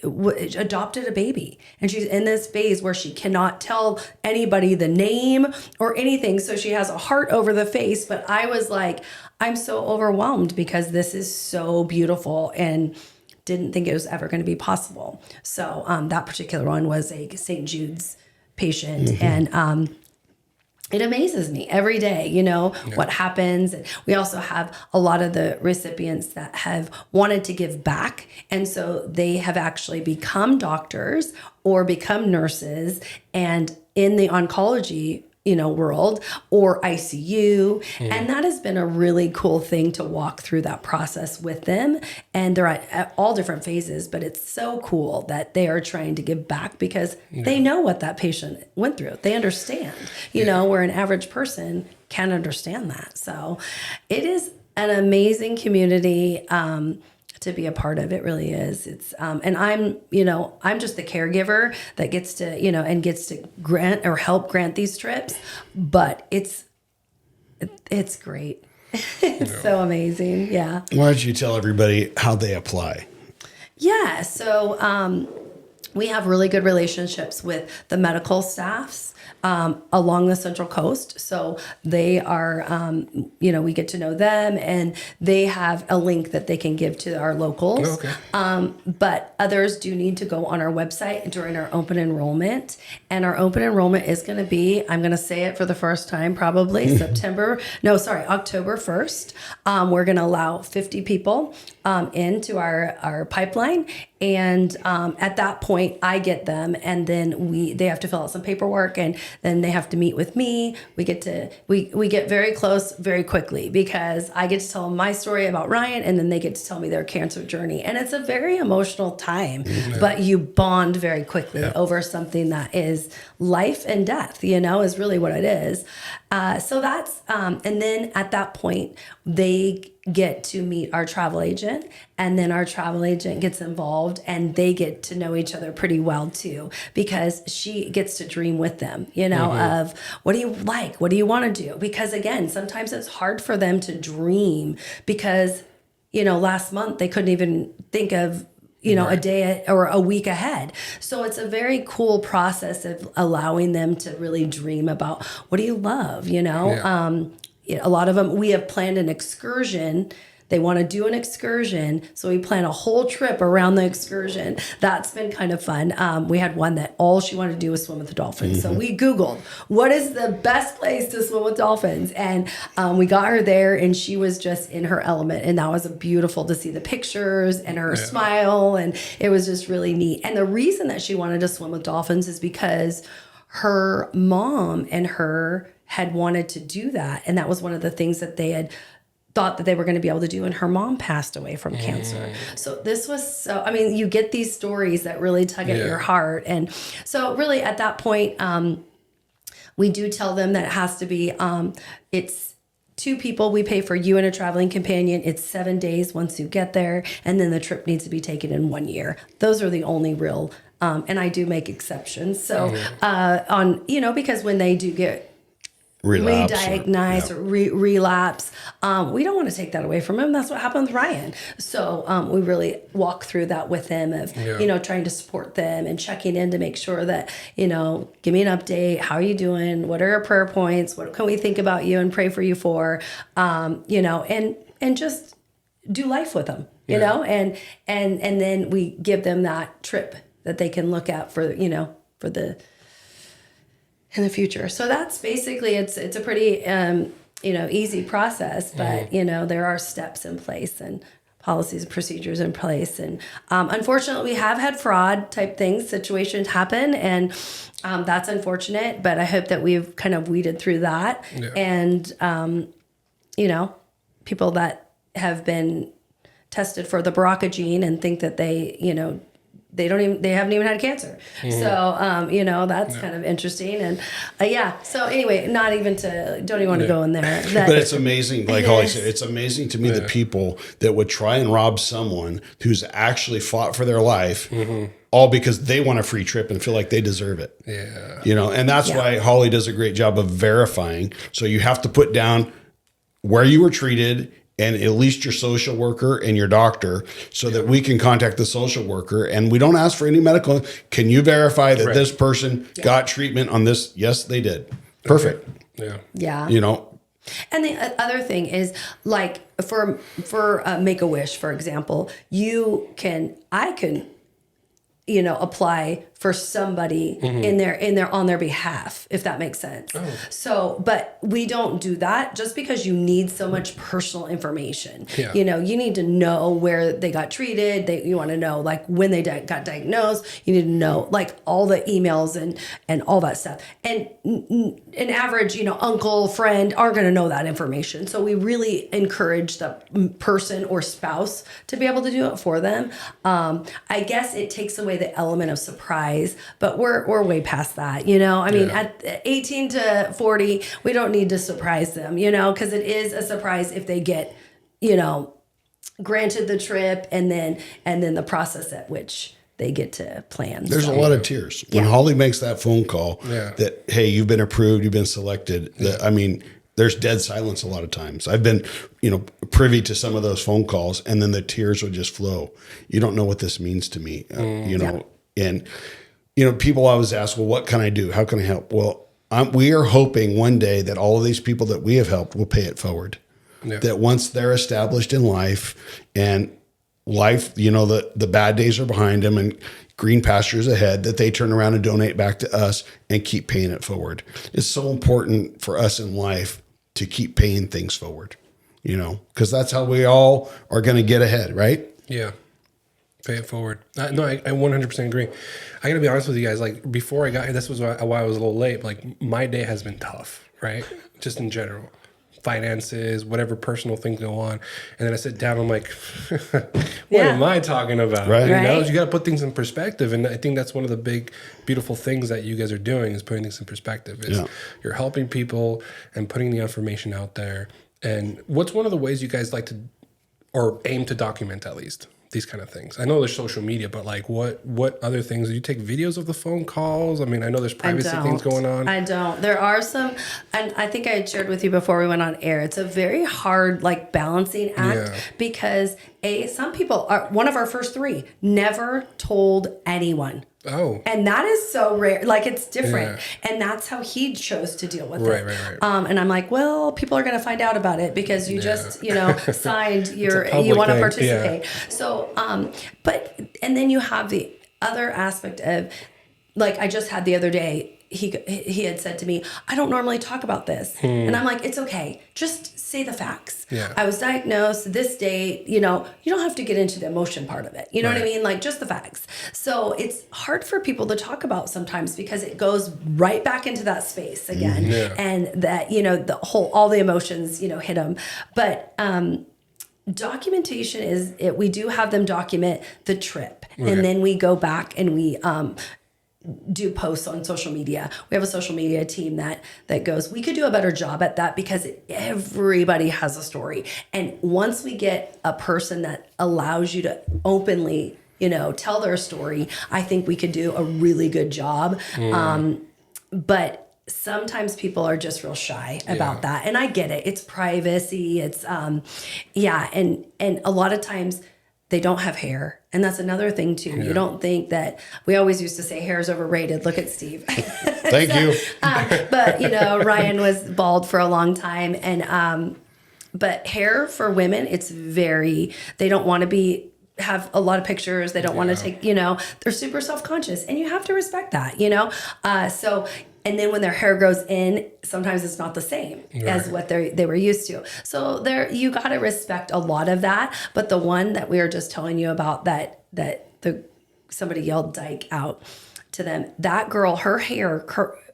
adopted a baby. And she's in this phase where she cannot tell anybody the name or anything. So she has a heart over the face. But I was like, I'm so overwhelmed because this is so beautiful and didn't think it was ever going to be possible. So that particular one was a St. Jude's patient. And it amazes me every day, what happens. And we also have a lot of the recipients that have wanted to give back. And so they have actually become doctors or become nurses and in the oncology world or ICU. And that has been a really cool thing to walk through that process with them. And they're at all different phases, but it's so cool that they are trying to give back because they know what that patient went through. They understand, where an average person can't understand that. So it is an amazing community, to be a part of. It really is. It's and I'm just the caregiver that gets to and gets to grant or help grant these trips, but it's great. It's so amazing. Yeah. Why don't you tell everybody how they apply? Yeah. So we have really good relationships with the medical staffs along the Central Coast. So they are, we get to know them and they have a link that they can give to our locals. Okay. But others do need to go on our website during our open enrollment. And our open enrollment is going to be, I'm going to say it for the first time, probably October 1st. We're going to allow 50 people into our pipeline. And at that point, I get them, and then they have to fill out some paperwork, and then they have to meet with me. We get very close very quickly because I get to tell them my story about Ryan, and then they get to tell me their cancer journey. And it's a very emotional time, but you bond very quickly over something that is life and death, is really what it is. So that's, and then at that point, they get to meet our travel agent, and then our travel agent gets involved and they get to know each other pretty well too, because she gets to dream with them, of what do you like? What do you want to do? Because again, sometimes it's hard for them to dream because, last month they couldn't even think of a day or a week ahead. So it's a very cool process of allowing them to really dream about what do you love, a lot of them, we have planned an excursion. They want to do an excursion. So we plan a whole trip around the excursion. That's been kind of fun. We had one that all she wanted to do was swim with the dolphins. So we Googled, what is the best place to swim with dolphins? And we got her there and she was just in her element. And that was beautiful to see the pictures and her smile. And it was just really neat. And the reason that she wanted to swim with dolphins is because her mom and her had wanted to do that. And that was one of the things that they had thought that they were going to be able to do. And her mom passed away from cancer. So this was you get these stories that really tug at your heart. And so really at that point, we do tell them that it has to be, it's 2 people. We pay for you and a traveling companion. It's 7 days once you get there. And then the trip needs to be taken in 1 year. Those are the only real, and I do make exceptions. So because when they do get re-diagnose or relapse, we don't want to take that away from him. That's what happened with Ryan. So we really walk through that with him of trying to support them and checking in to make sure that give me an update. How are you doing? What are your prayer points? What can we think about you and pray for you for? And just do life with them. you know, and then we give them that trip that they can look at for, you know, for the in the future. So that's basically it's a pretty you know, easy process, but you know, there are steps in place and policies and procedures in place. And unfortunately, we have had fraud type things, situations happen, and that's unfortunate. But I hope that we've kind of weeded through that. Yeah. And you know, people that have been tested for the BRCA gene and think that they, you know, they haven't even had cancer. So, you know, that's kind of interesting. And yeah. So anyway, don't even want to go in there. But it's amazing. Like Holly said, it's amazing to me the people that would try and rob someone who's actually fought for their life, all because they want a free trip and feel like they deserve it. Yeah. You know, and that's why Holly does a great job of verifying. So you have to put down where you were treated and at least your social worker and your doctor, so that we can contact the social worker, and we don't ask for any medical. Can you verify that this person got treatment on this? Yes, they did. Perfect. Yeah. Yeah. You know. And the other thing is, like for Make-A-Wish, for example, I can, you know, apply for somebody on their behalf, if that makes sense. Oh. So, but we don't do that just because you need so much personal information. Yeah. You know, you need to know where they got treated. You want to know like when they got diagnosed. You need to know like all the emails and all that stuff. And an average, you know, uncle, friend aren't going to know that information. So we really encourage the person or spouse to be able to do it for them. I guess it takes away the element of surprise, but we're way past that, you know. I mean, at 18 to 40, we don't need to surprise them, you know, because it is a surprise if they get, you know, granted the trip and then the process at which they get to plan. There's a lot of tears when Holly makes that phone call that, hey, you've been approved, you've been selected. I mean, there's dead silence a lot of times. I've been, you know, privy to some of those phone calls, and then the tears would just flow. You don't know what this means to me, you know. And, you know, people always ask, well, what can I do? How can I help? Well, we are hoping one day that all of these people that we have helped will pay it forward. Yeah. That once they're established in life, and life, you know, the bad days are behind them and green pastures ahead, that they turn around and donate back to us and keep paying it forward. It's so important for us in life to keep paying things forward, you know, because that's how we all are going to get ahead, right? Yeah. Pay it forward. No, I 100% agree. I got to be honest with you guys. Like, before I got here, this was why I was a little late. Like, my day has been tough, right? Just in general. Finances, whatever personal things go on. And then I sit down, I'm like, what am I talking about? Right. You know, you got to put things in perspective. And I think that's one of the big, beautiful things that you guys are doing, is putting things in perspective. You're helping people and putting the information out there. And what's one of the ways you guys like to, or aim to document at least, these kind of things? I know there's social media, but like what other things? Do you take videos of the phone calls? I mean, I know there's privacy things going on. I don't. There are some, and I think I had shared with you before we went on air, it's a very hard like balancing act because some people are, one of our first three never told anyone. Oh. And that is so rare. Like, it's different. Yeah. And that's how he chose to deal with it. Right. And I'm like, well, people are going to find out about it because you just, you know, signed you want to participate. Yeah. So, and then you have the other aspect of, like, I just had the other day, he had said to me, I don't normally talk about this. And I'm like, it's okay. Just say the facts. Yeah. I was diagnosed this date, you know, you don't have to get into the emotion part of it. You know what I mean? Like, just the facts. So it's hard for people to talk about sometimes because it goes right back into that space again. And that, you know, all the emotions, you know, hit them. But, documentation is it. We do have them document the trip, and then we go back and we, do posts on social media. We have a social media team that goes, we could do a better job at that because everybody has a story. And once we get a person that allows you to openly, you know, tell their story, I think we could do a really good job. But sometimes people are just real shy about that. And I get it. It's privacy. It's, and a lot of times they don't have hair. And that's another thing too. You don't think that, we always used to say hair is overrated. Look at Steve. Thank you. But you know, Ryan was bald for a long time, and But hair for women, they don't want to have a lot of pictures. They don't want to take, they're super self-conscious, and you have to respect that, and then when their hair grows in, sometimes it's not the same as what they were used to. So you got to respect a lot of that. But the one that we were just telling you about that somebody yelled dyke out to them, that girl, her hair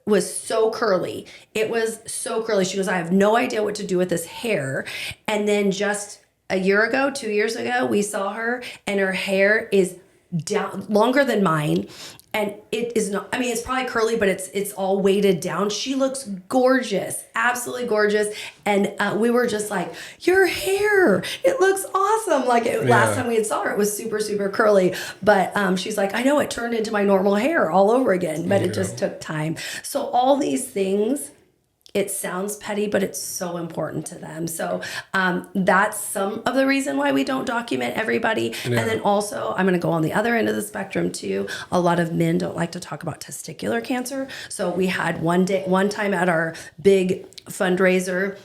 was so curly. It was so curly. She goes, I have no idea what to do with this hair. And then just a year ago, 2 years ago, we saw her, and her hair is down longer than mine. And it is not, it's probably curly, but it's all weighted down. She looks gorgeous, absolutely gorgeous. And we were just like, your hair, it looks awesome. Last time we had saw her, it was super, super curly. But she's like, I know, it turned into my normal hair all over again, but it just took time. So all these things, it sounds petty, but it's so important to them. So that's some of the reason why we don't document everybody. Yeah. And then also, I'm going to go on the other end of the spectrum too. A lot of men don't like to talk about testicular cancer. So we had one time at our big fundraiser,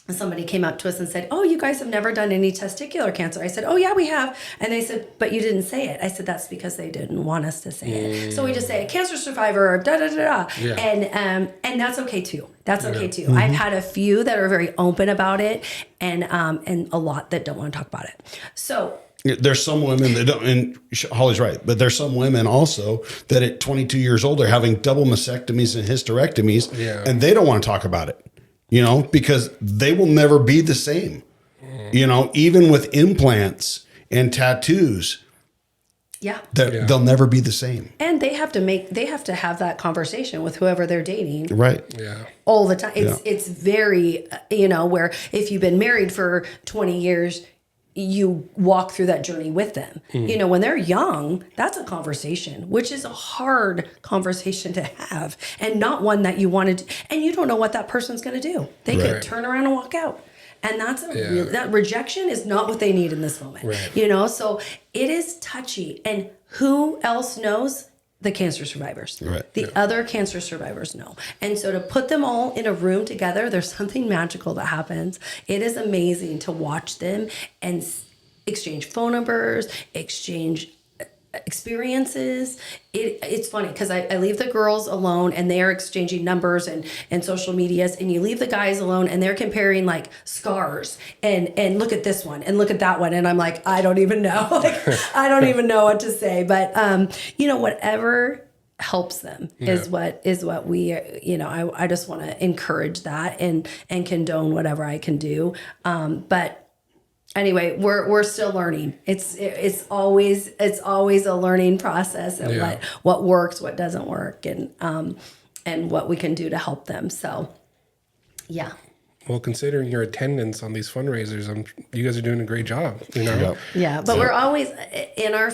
somebody came up to us and said, oh, you guys have never done any testicular cancer. I said, oh, yeah, we have. And they said, but you didn't say it. I said, that's because they didn't want us to say it. So we just say a cancer survivor, da-da-da-da. Yeah. And that's okay, too. That's okay, too. Mm-hmm. I've had a few that are very open about it, and a lot that don't want to talk about it. So there's some women that don't, and Holly's right, but there's some women also that at 22 years old are having double mastectomies and hysterectomies, and they don't want to talk about it. Because they will never be the same, even with implants and tattoos. Yeah. They'll never be the same. And they have to have that conversation with whoever they're dating. Right. Yeah. All the time. It's very, where if you've been married for 20 years, you walk through that journey with them. When they're young, that's a conversation, which is a hard conversation to have, and not one that you wanted. And you don't know what that person's going to do. They could turn around and walk out. And that's that rejection is not what they need in this moment. Right. So it is touchy. And who else knows? The cancer survivors. Right. The other cancer survivors know. And so to put them all in a room together, there's something magical that happens. It is amazing to watch them and exchange phone numbers, exchange experiences. It's funny because I leave the girls alone and they're exchanging numbers and social medias, and you leave the guys alone and they're comparing like scars and look at this one and look at that one, and I'm like, I don't even know. I don't even know what to say. But whatever helps them is what we I just want to encourage that and condone whatever I can do. But anyway, we're still learning. It's always a learning process of what works, what doesn't work, and what we can do to help them. So, yeah. Well, considering your attendance on these fundraisers, you guys are doing a great job. Yeah, but we're always in our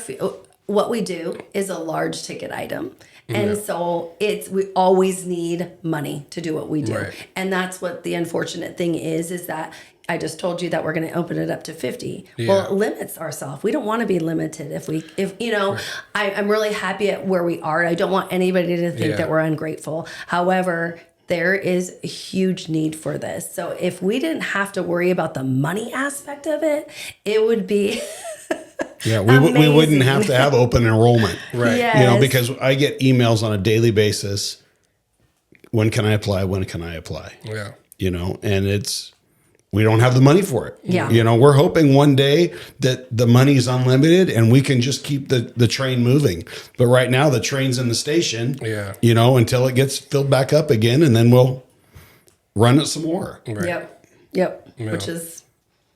what we do is a large ticket item. And so we always need money to do what we do. Right. And that's what the unfortunate thing is that I just told you that we're going to open it up to 50. Yeah. Well, it limits ourselves. We don't want to be limited. I'm really happy at where we are. I don't want anybody to think that we're ungrateful. However, there is a huge need for this. So if we didn't have to worry about the money aspect of it, it would be we wouldn't have to have open enrollment. Right. Yes. Because I get emails on a daily basis. When can I apply? When can I apply? Yeah. And we don't have the money for it. Yeah. We're hoping one day that the money's unlimited and we can just keep the train moving. But right now the train's in the station, until it gets filled back up again, and then we'll run it some more. Right. Yep. Yeah. Which is,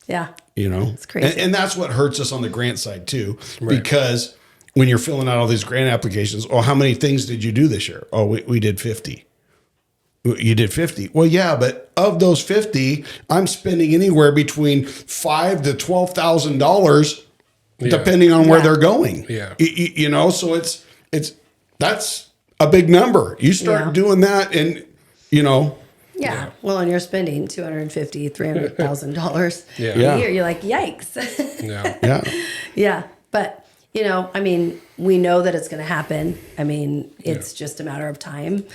it's crazy. And that's what hurts us on the grant side too, because when you're filling out all these grant applications, how many things did you do this year? We did 50. You did 50. Well, yeah, but of those 50, I'm spending anywhere between $5,000 to $12,000, depending on where they're going. Yeah, so it's that's a big number. You start doing that, and Yeah. Well, and you're spending $250,000, $300,000 a year. You're like, yikes. Yeah. But you know, I mean, we know that it's going to happen. I mean, it's just a matter of time.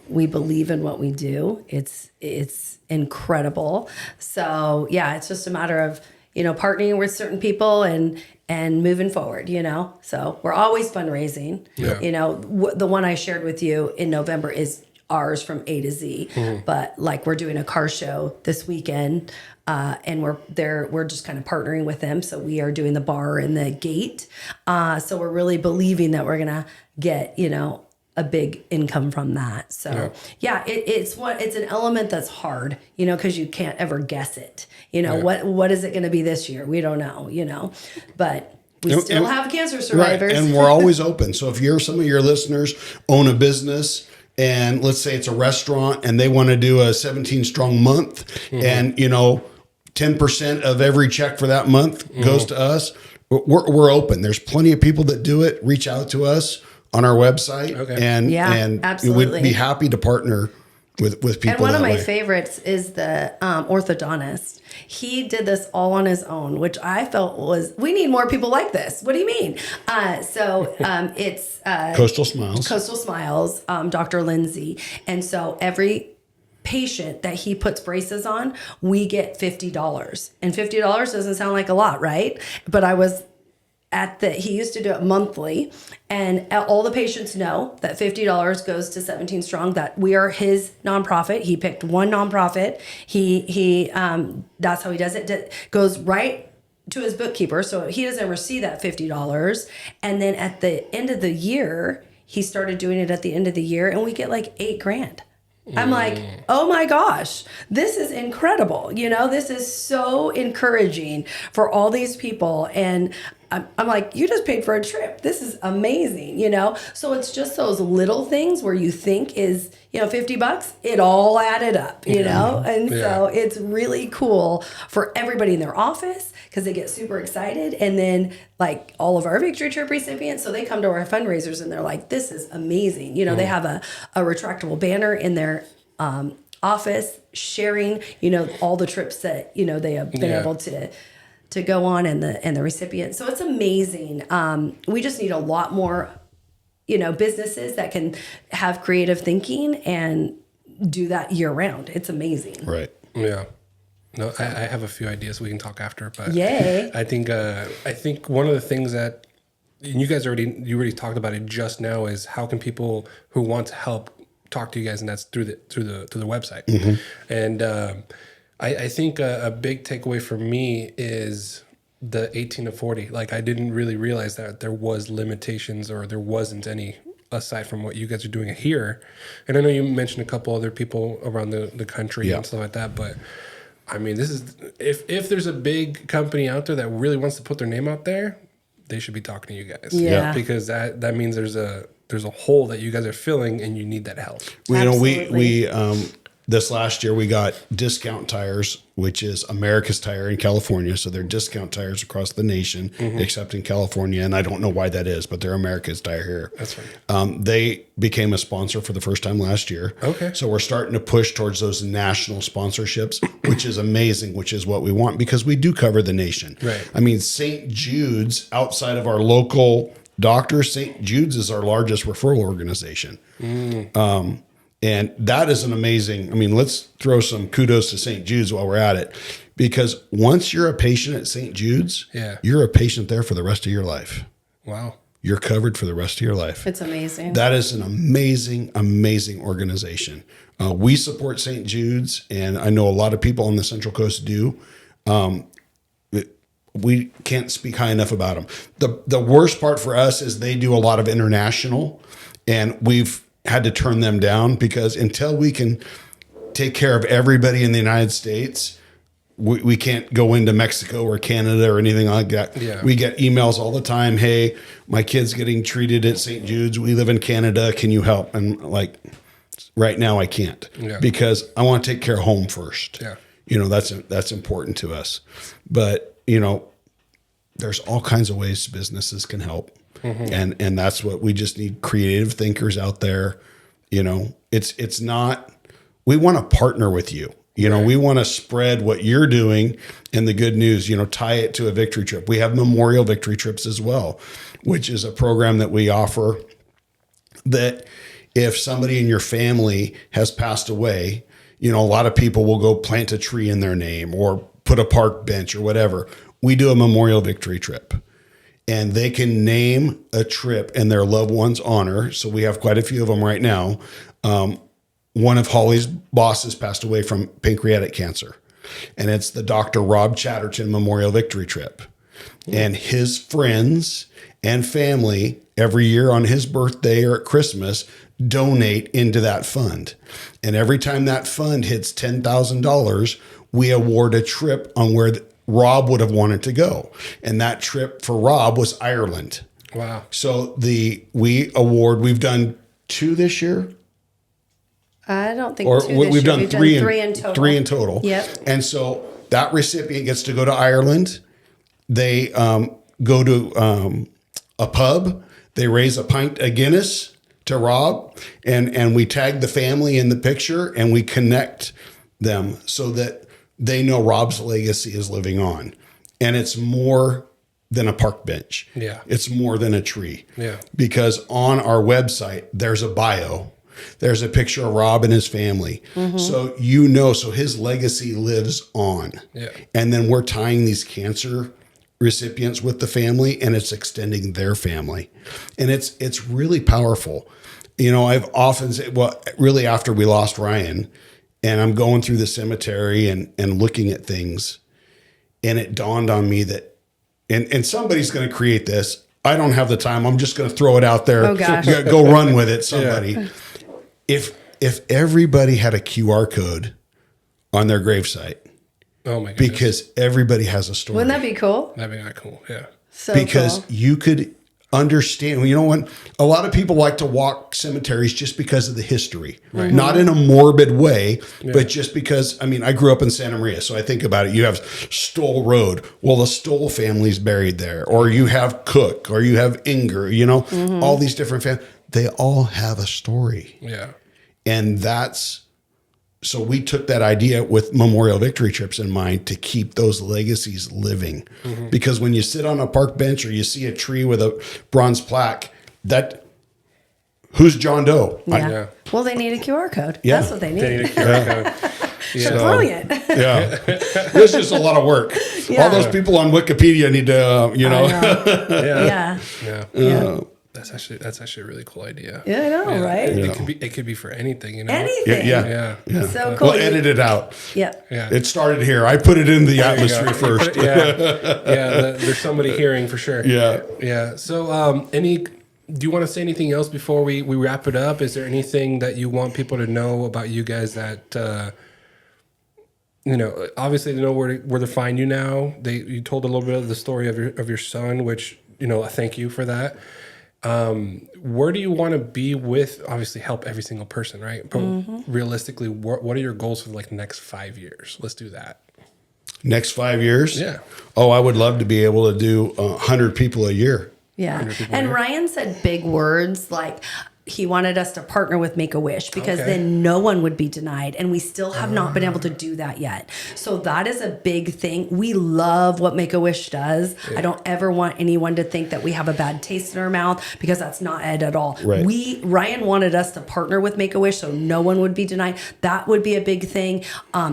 We believe in what we do. It's incredible. So yeah, it's just a matter of, you know, partnering with certain people and moving forward, you know. So we're always fundraising. Yeah. You know, the one I shared with you in November is ours from A to Z. But like we're doing a car show this weekend, and we're just kind of partnering with them. So we are doing the bar and the gate. So we're really believing that we're gonna get, you know, a big income from that. So it's an element that's hard, you know, because you can't ever guess it. You know, what is it going to be this year? We don't know, you know, but we still have cancer survivors. Right, and we're always open. So if some of your listeners own a business, and let's say it's a restaurant and they want to do a 17 strong month, and you know, 10% of every check for that month goes to us, we're open. There's plenty of people that do it. Reach out to us on our website, and absolutely. we'd be happy to partner with people. And one of my favorites is the orthodontist. He did this all on his own, which I felt we need more people like this. What do you mean? It's Coastal Smiles. Coastal Smiles, Dr. Lindsay. And so every patient that he puts braces on, we get $50. And $50 doesn't sound like a lot, right? But I was he used to do it monthly, and all the patients know that $50 goes to 17 Strong, that we are his nonprofit. He picked one nonprofit. He that's how he does it. Goes right to his bookkeeper, so he doesn't ever see that $50. And then at the end of the year, he started doing it at the end of the year, and we get like $8,000. I'm like, oh my gosh, this is incredible. You know, this is so encouraging for all these people. And I'm like, you just paid for a trip. This is amazing, you know? So it's just those little things where you think is, you know, $50, it all added up, you know? And so it's really cool for everybody in their office because they get super excited. And then like all of our Victory Trip recipients, so they come to our fundraisers and they're like, this is amazing. You know, they have a retractable banner in their office sharing, you know, all the trips that, you know, they have been able to go on and the recipient. So it's amazing. We just need a lot more, you know, businesses that can have creative thinking and do that year round. It's amazing. Right. Yeah. No, I have a few ideas we can talk after, but yay. I think one of the things that, and you already talked about it just now, is how can people who want to help talk to you guys, and that's through the website. And I think a big takeaway for me is the 18 to 40. Like, I didn't really realize that there was limitations, or there wasn't any aside from what you guys are doing here. And I know you mentioned a couple other people around the country and stuff like that, but I mean, this is, if there's a big company out there that really wants to put their name out there, they should be talking to you guys. Yeah. Because that means there's a hole that you guys are filling, and you need that help. You know, we this last year we got Discount Tires, which is America's Tire in California. So they're discount tires across the nation, except in California. And I don't know why that is, but they're America's Tire here. That's right. They became a sponsor for the first time last year. Okay. So we're starting to push towards those national sponsorships, which is amazing, which is what we want, because we do cover the nation. Right. I mean, St. Jude's, outside of our local doctors, St. Jude's is our largest referral organization. And that is an amazing, I mean, let's throw some kudos to St. Jude's while we're at it, because once you're a patient at St. Jude's, you're a patient there for the rest of your life. Wow. You're covered for the rest of your life. It's amazing. That is an amazing, amazing organization. We support St. Jude's, and I know a lot of people on the Central Coast do. We can't speak high enough about them. The worst part for us is they do a lot of international, and we've had to turn them down, because until we can take care of everybody in the United States, we can't go into Mexico or Canada or anything like that. Yeah. We get emails all the time. Hey, my kid's getting treated at St. Jude's. We live in Canada. Can you help? And like, right now I can't, because I want to take care of home first. Yeah. You know, that's important to us. But, you know, there's all kinds of ways businesses can help. And that's what we just need, creative thinkers out there. You know, it's not, we want to partner with you. We want to spread what you're doing and the good news, tie it to a victory trip. We have memorial victory trips as well, which is a program that we offer that if somebody in your family has passed away, a lot of people will go plant a tree in their name or put a park bench or whatever. We do a memorial victory trip. And they can name a trip in their loved one's honor. So we have quite a few of them right now. One of Holly's bosses passed away from pancreatic cancer. And it's the Dr. Rob Chatterton Memorial Victory Trip. And his friends and family every year on his birthday or at Christmas donate into that fund. And every time that fund hits $10,000, we award a trip on where Rob would have wanted to go. And that trip for Rob was Ireland. Wow. So we've done 2 this year. I don't think Or 2 this we've year. done three in total. 3 in total. Yep. And so that recipient gets to go to Ireland. They go to a pub. They raise a pint of Guinness to Rob, and we tag the family in the picture, and we connect them so that they know Rob's legacy is living on. And it's more than a park bench. Yeah. It's more than a tree. Yeah. Because on our website, there's a bio. There's a picture of Rob and his family. Mm-hmm. So, so his legacy lives on. Yeah. And then we're tying these cancer recipients with the family, and it's extending their family. And it's really powerful. I've often said, really after we lost Ryan, and I'm going through the cemetery and looking at things, and it dawned on me that, and somebody's going to create this. I don't have the time. I'm just going to throw it out there. Oh, gosh. Go run with it, somebody. Yeah. If everybody had a QR code on their gravesite, oh my goodness, because everybody has a story. Wouldn't that be cool? that'd be not cool. Yeah. So because cool. you could understand, what? A lot of people like to walk cemeteries just because of the history, right. Not in a morbid way, but just because, I grew up in Santa Maria. So I think about it. You have Stoll Road. Well, the Stoll family's buried there, or you have Cook, or you have Inger, all these different families. They all have a story. Yeah. And so we took that idea with Memorial Victory Trips in mind to keep those legacies living. Mm-hmm. Because when you sit on a park bench or you see a tree with a bronze plaque, who's John Doe? Yeah. Well, they need a QR code. Yeah. That's what they need. They need a QR code. Yeah. Brilliant. Yeah. It's just a lot of work. Yeah. All those people on Wikipedia need to, Yeah. That's actually a really cool idea. Yeah, I know, right? It could be for anything, Anything. Yeah. So cool. We'll edit it out. Yeah. It started here. I put it in the atmosphere first. There's somebody hearing for sure. Yeah. Yeah. So, do you want to say anything else before we wrap it up? Is there anything that you want people to know about you guys that, obviously to know where to find you now? You told a little bit of the story of your son, which, thank you for that. Where do you want to be with, obviously help every single person, right? But realistically, what are your goals for the next 5 years? Let's do that. Next 5 years? Yeah. Oh, I would love to be able to do 100 people a year. Yeah. And Ryan said big words like he wanted us to partner with Make-A-Wish because then no one would be denied. And we still have not been able to do that yet. So that is a big thing. We love what Make-A-Wish does. Yeah. I don't ever want anyone to think that we have a bad taste in our mouth because that's not it at all. Right. Ryan wanted us to partner with Make-A-Wish so no one would be denied. That would be a big thing.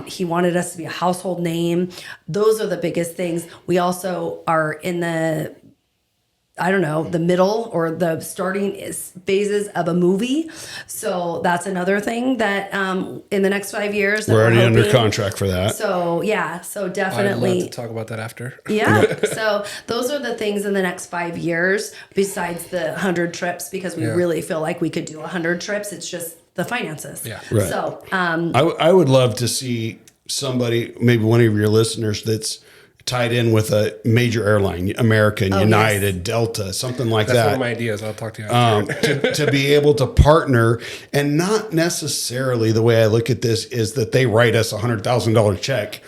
He wanted us to be a household name. Those are the biggest things. We also are in the middle or the starting phases of a movie. So that's another thing that in the next 5 years. We're already under contract for that. So, so definitely. I'd love to talk about that after. Yeah. So those are the things in the next 5 years besides the 100 trips because we really feel like we could do 100 trips. It's just the finances. Yeah. Right. So I would love to see somebody, maybe one of your listeners that's tied in with a major airline, American, United, Delta, something like That's that. one of my ideas. I'll talk to you after. to be able to partner, and not necessarily the way I look at this is that they write us $100,000 check,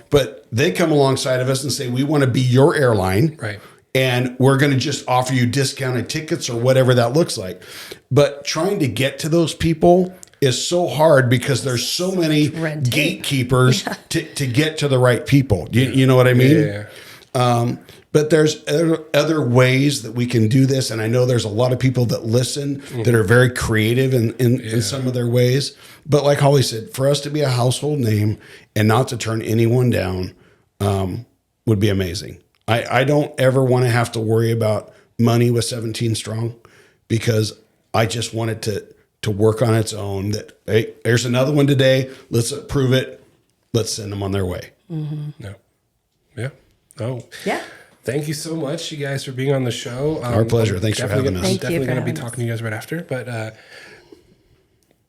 but they come alongside of us and say, we want to be your airline. Right. And we're going to just offer you discounted tickets or whatever that looks like. But trying to get to those people is so hard because there's so many Red tape. gatekeepers to get to the right people. You know what I mean? Yeah. But there's other ways that we can do this. And I know there's a lot of people that listen that are very creative in some of their ways. But like Holly said, for us to be a household name and not to turn anyone down would be amazing. I don't ever want to have to worry about money with 17 Strong because I just want it to work on its own. That, hey, there's another one today. Let's approve it. Let's send them on their way. No. Yeah. Oh. Yeah. Thank you so much, you guys, for being on the show. Our pleasure. Thanks for having us. Thank you Definitely for going to be having talking to you guys right after, but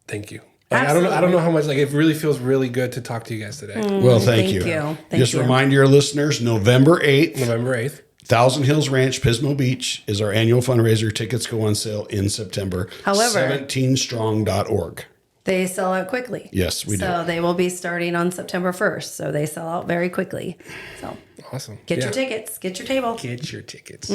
thank you. Like, I don't know how much. Like, it really feels really good to talk to you guys today. Well, thank you. Thank you. Remind your listeners, November 8th, November 8th. Thousand Hills Ranch, Pismo Beach is our annual fundraiser. Tickets go on sale in September. However, 17strong.org. they sell out quickly. Yes, we do. So they will be starting on September 1st. So they sell out very quickly. So Awesome. get your tickets, get your table. Get your tickets.